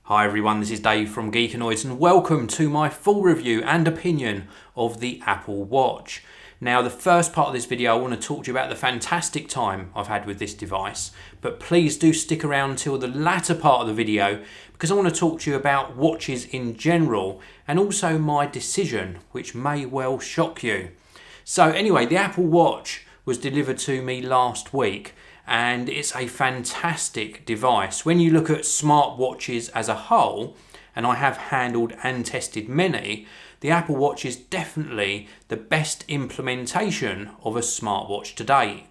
Hi everyone, this is Dave from Geekanoids and welcome to my full review and opinion of the Apple Watch. Now the first part of this video I want to talk to you about the fantastic time I've had with this device, but please do stick around till the latter part of the video because I want to talk to you about watches in general and also my decision, which may well shock you. So anyway, the Apple Watch was delivered to me last week and it's a fantastic device. When you look at smartwatches as a whole, and I have handled and tested many, the Apple Watch is definitely the best implementation of a smartwatch to date.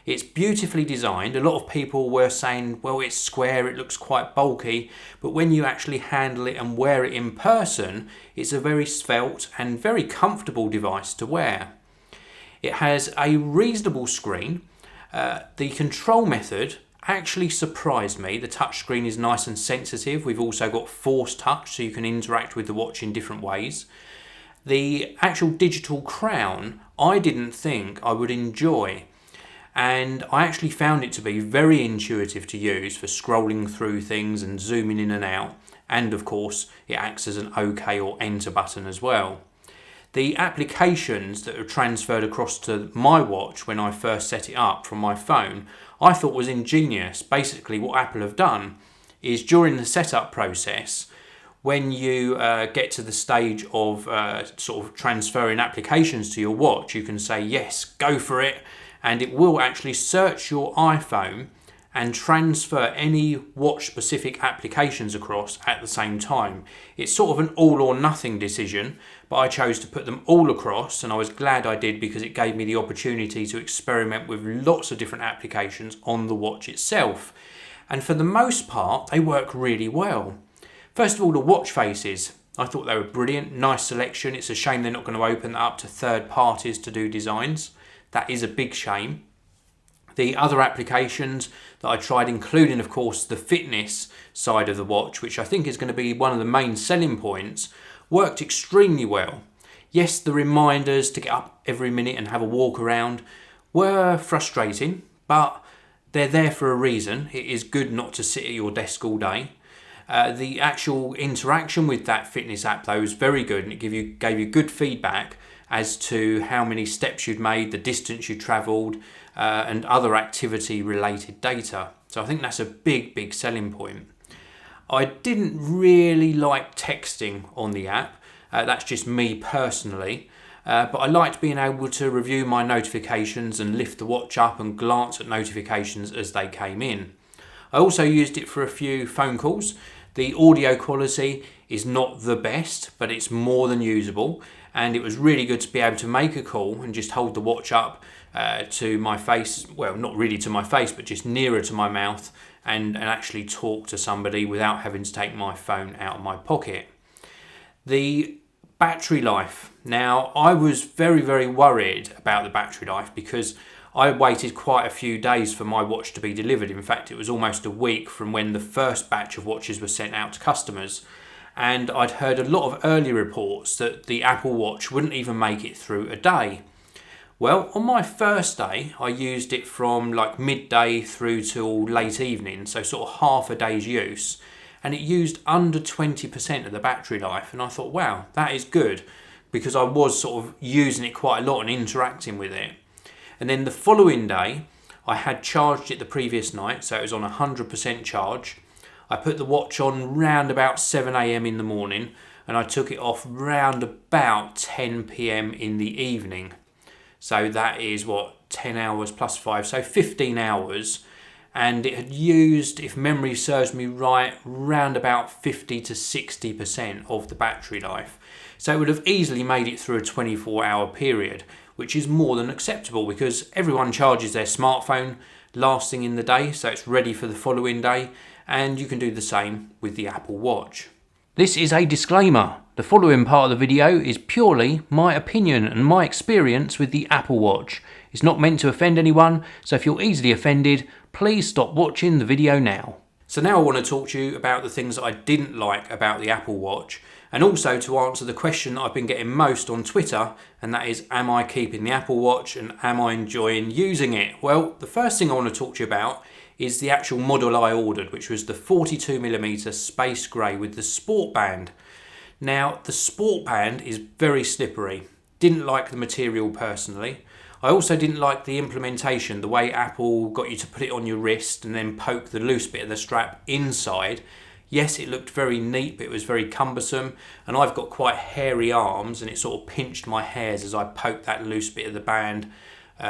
It's beautifully designed. A lot of people were saying, well, it's square, it looks quite bulky, but when you actually handle it and wear it in person, it's a very svelte and very comfortable device to wear. It has a reasonable screen. The control method actually surprised me. The touchscreen is nice and sensitive. We've also got force touch, so you can interact with the watch in different ways. The actual digital crown, I didn't think I would enjoy. And I actually found it to be very intuitive to use for scrolling through things and zooming in and out. And of course, it acts as an OK or enter button as well. The applications that are transferred across to my watch when I first set it up from my phone, I thought was ingenious. Basically what Apple have done is during the setup process, when you get to the stage of sort of transferring applications to your watch, you can say yes, go for it, and it will actually search your iPhone and transfer any watch specific applications across at the same time. It's sort of an all or nothing decision, but I chose to put them all across and I was glad I did because it gave me the opportunity to experiment with lots of different applications on the watch itself. And for the most part, they work really well. First of all, the watch faces. I thought they were brilliant, nice selection. It's a shame they're not going to open that up to third parties to do designs. That is a big shame. The other applications that I tried, including of course the fitness side of the watch, which I think is going to be one of the main selling points, worked extremely well. Yes, the reminders to get up every minute and have a walk around were frustrating, but they're there for a reason. It is good not to sit at your desk all day. The actual interaction with that fitness app though was very good, and it gave you good feedback as to how many steps you'd made, the distance you travelled, and other activity related data. So I think that's a big selling point. I didn't really like texting on the app. That's just me personally. But I liked being able to review my notifications and lift the watch up and glance at notifications as they came in. I also used it for a few phone calls. The audio quality is not the best, but it's more than usable. And it was really good to be able to make a call and just hold the watch up to my face, well, not really to my face, but just nearer to my mouth and actually talk to somebody without having to take my phone out of my pocket. The battery life. Now, I was very worried about the battery life because I waited quite a few days for my watch to be delivered. In fact, it was almost a week from when the first batch of watches were sent out to customers. And I'd heard a lot of early reports that the Apple Watch wouldn't even make it through a day. Well, on my first day, I used it from like midday through till late evening, so sort of half a day's use, and it used under 20% of the battery life, and I thought, wow, that is good, because I was sort of using it quite a lot and interacting with it. And then the following day, I had charged it the previous night, so it was on 100% charge. I put the watch on round about 7 AM in the morning and I took it off round about 10 PM in the evening. So that is 10 hours plus 5, so 15 hours. And it had used, if memory serves me right, round about 50 to 60% of the battery life. So it would have easily made it through a 24-hour period, which is more than acceptable because everyone charges their smartphone last thing in the day, so it's ready for the following day. And you can do the same with the Apple Watch. This is a disclaimer. The following part of the video is purely my opinion and my experience with the Apple Watch. It's not meant to offend anyone, so if you're easily offended, please stop watching the video now. So now I want to talk to you about the things that I didn't like about the Apple Watch, and also to answer the question that I've been getting most on Twitter, and that is, am I keeping the Apple Watch and am I enjoying using it? Well, the first thing I want to talk to you about is the actual model I ordered, which was the 42mm space grey with the sport band. Now, the sport band is very slippery. Didn't like the material personally. I also didn't like the implementation, the way Apple got you to put it on your wrist and then poke the loose bit of the strap inside. Yes, it looked very neat, but it was very cumbersome, and I've got quite hairy arms, and it sort of pinched my hairs as I poked that loose bit of the band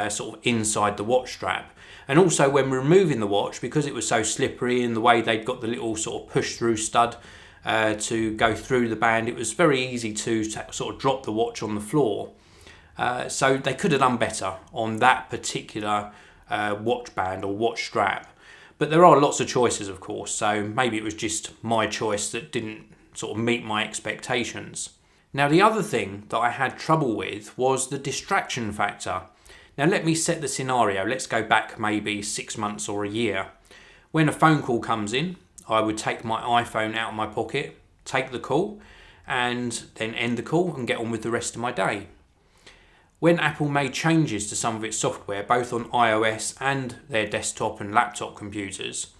sort of inside the watch strap. And also when removing the watch, because it was so slippery and the way they'd got the little sort of push-through stud to go through the band, it was very easy to sort of drop the watch on the floor. So they could have done better on that particular watch band or watch strap. But there are lots of choices, of course, so maybe it was just my choice that didn't sort of meet my expectations. Now, the other thing that I had trouble with was the distraction factor. Now, let me set the scenario. Let's go back maybe 6 months or a year. When a phone call comes in, I would take my iPhone out of my pocket, take the call, and then end the call and get on with the rest of my day. When Apple made changes to some of its software, both on iOS and their desktop and laptop computers,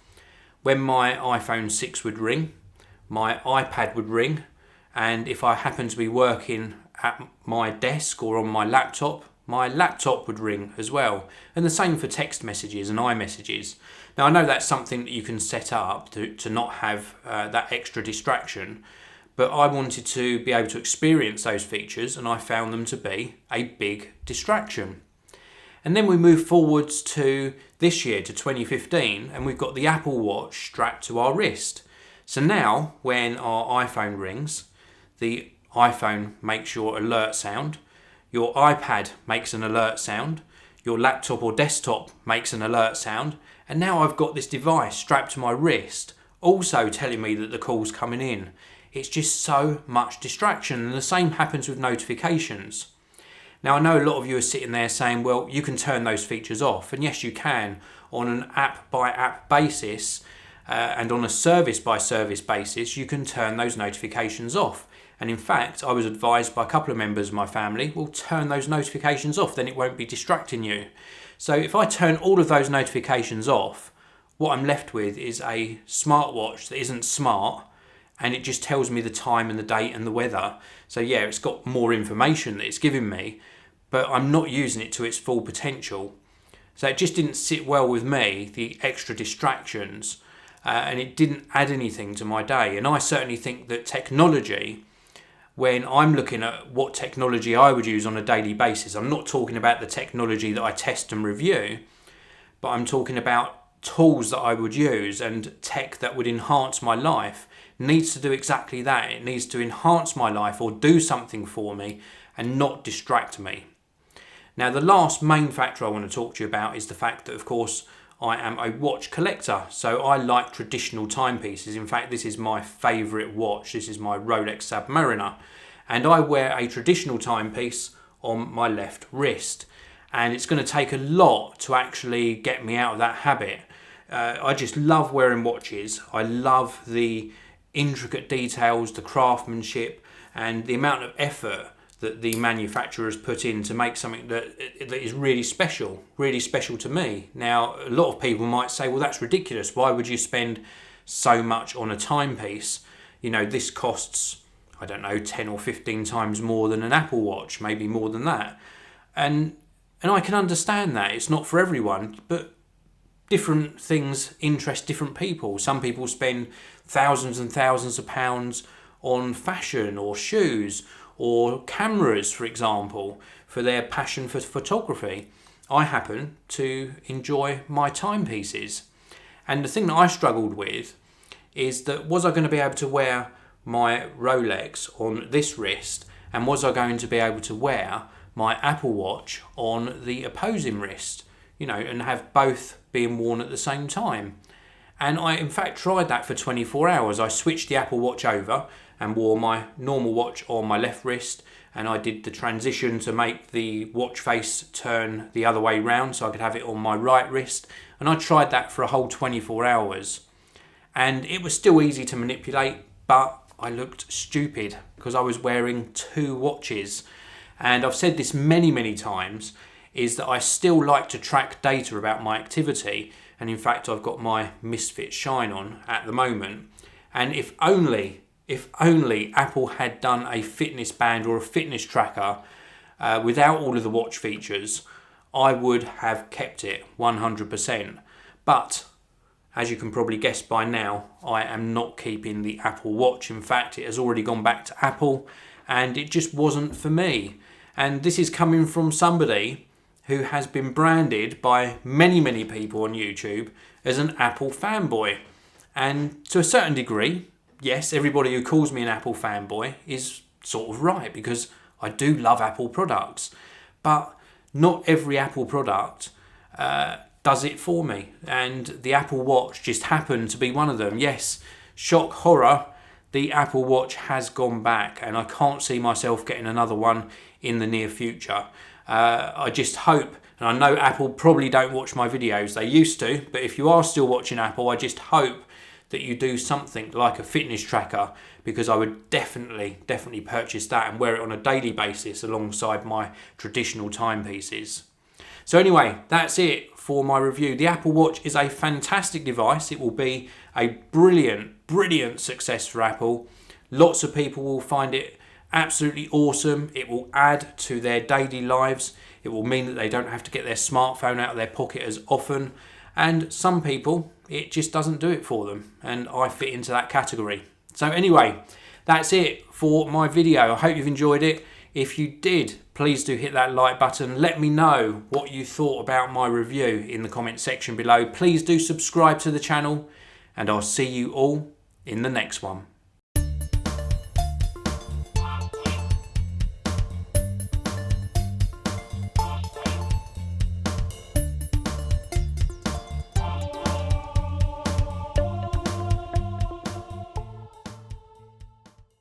when my iPhone 6 would ring, my iPad would ring, and if I happened to be working at my desk or on my laptop would ring as well. And the same for text messages and iMessages. Now, I know that's something that you can set up to not have that extra distraction, but I wanted to be able to experience those features, and I found them to be a big distraction. And then we move forwards to this year, to 2015, and we've got the Apple Watch strapped to our wrist. So now, when our iPhone rings, the iPhone makes your alert sound, your iPad makes an alert sound, your laptop or desktop makes an alert sound, and now I've got this device strapped to my wrist, also telling me that the call's coming in. It's just so much distraction, and the same happens with notifications. Now, I know a lot of you are sitting there saying, well, you can turn those features off, and yes, you can on an app-by-app basis, and on a service-by-service basis, you can turn those notifications off. And in fact, I was advised by a couple of members of my family, well, turn those notifications off, then it won't be distracting you. So if I turn all of those notifications off, what I'm left with is a smartwatch that isn't smart, and it just tells me the time and the date and the weather. So yeah, it's got more information that it's giving me, but I'm not using it to its full potential. So it just didn't sit well with me, the extra distractions, and it didn't add anything to my day. And I certainly think that technology, when I'm looking at what technology I would use on a daily basis, I'm not talking about the technology that I test and review, but I'm talking about tools that I would use and tech that would enhance my life, needs to do exactly that. It needs to enhance my life or do something for me and not distract me. Now, the last main factor I want to talk to you about is the fact that, of course, I am a watch collector, so I like traditional timepieces. In fact, this is my favourite watch. This is my Rolex Submariner, and I wear a traditional timepiece on my left wrist, and it's going to take a lot to actually get me out of that habit. I just love wearing watches. I love the intricate details, the craftsmanship, and the amount of effort that the manufacturers put in to make something that is really special to me. Now, a lot of people might say, well, that's ridiculous. Why would you spend so much on a timepiece? You know, this costs, I don't know, 10 or 15 times more than an Apple Watch, maybe more than that. And I can understand that. It's not for everyone, but different things interest different people. Some people spend thousands and thousands of pounds on fashion or shoes or cameras, for example, for their passion for photography. I happen to enjoy my timepieces. And the thing that I struggled with is that, was I going to be able to wear my Rolex on this wrist, and was I going to be able to wear my Apple Watch on the opposing wrist, you know, and have both being worn at the same time? And I, in fact, tried that for 24 hours. I switched the Apple Watch over and wore my normal watch on my left wrist, and I did the transition to make the watch face turn the other way round so I could have it on my right wrist. And I tried that for a whole 24 hours. And it was still easy to manipulate, but I looked stupid because I was wearing two watches. And I've said this many, many times, is that I still like to track data about my activity. and in fact I've got my Misfit Shine on at the moment. And if only Apple had done a fitness band or a fitness tracker without all of the watch features, I would have kept it 100%. But as you can probably guess by now, I am not keeping the Apple Watch. In fact, it has already gone back to Apple and it just wasn't for me. And this is coming from somebody who has been branded by many people on YouTube as an Apple fanboy. And to a certain degree, yes, everybody who calls me an Apple fanboy is sort of right, because I do love Apple products. But not every Apple product does it for me. And the Apple Watch just happened to be one of them. Yes, shock horror, the Apple Watch has gone back and I can't see myself getting another one in the near future. I just hope, and I know Apple probably don't watch my videos, they used to, but if you are still watching Apple, I just hope that you do something like a fitness tracker, because I would definitely purchase that and wear it on a daily basis alongside my traditional timepieces. So anyway, that's it for my review. The Apple Watch is a fantastic device. It will be a brilliant success for Apple. Lots of people will find it absolutely awesome. It will add to their daily lives. It will mean that they don't have to get their smartphone out of their pocket as often. And some people, it just doesn't do it for them. And I fit into that category. So anyway, that's it for my video. I hope you've enjoyed it. If you did, please do hit that like button. Let me know what you thought about my review in the comment section below. Please do subscribe to the channel, and I'll see you all in the next one.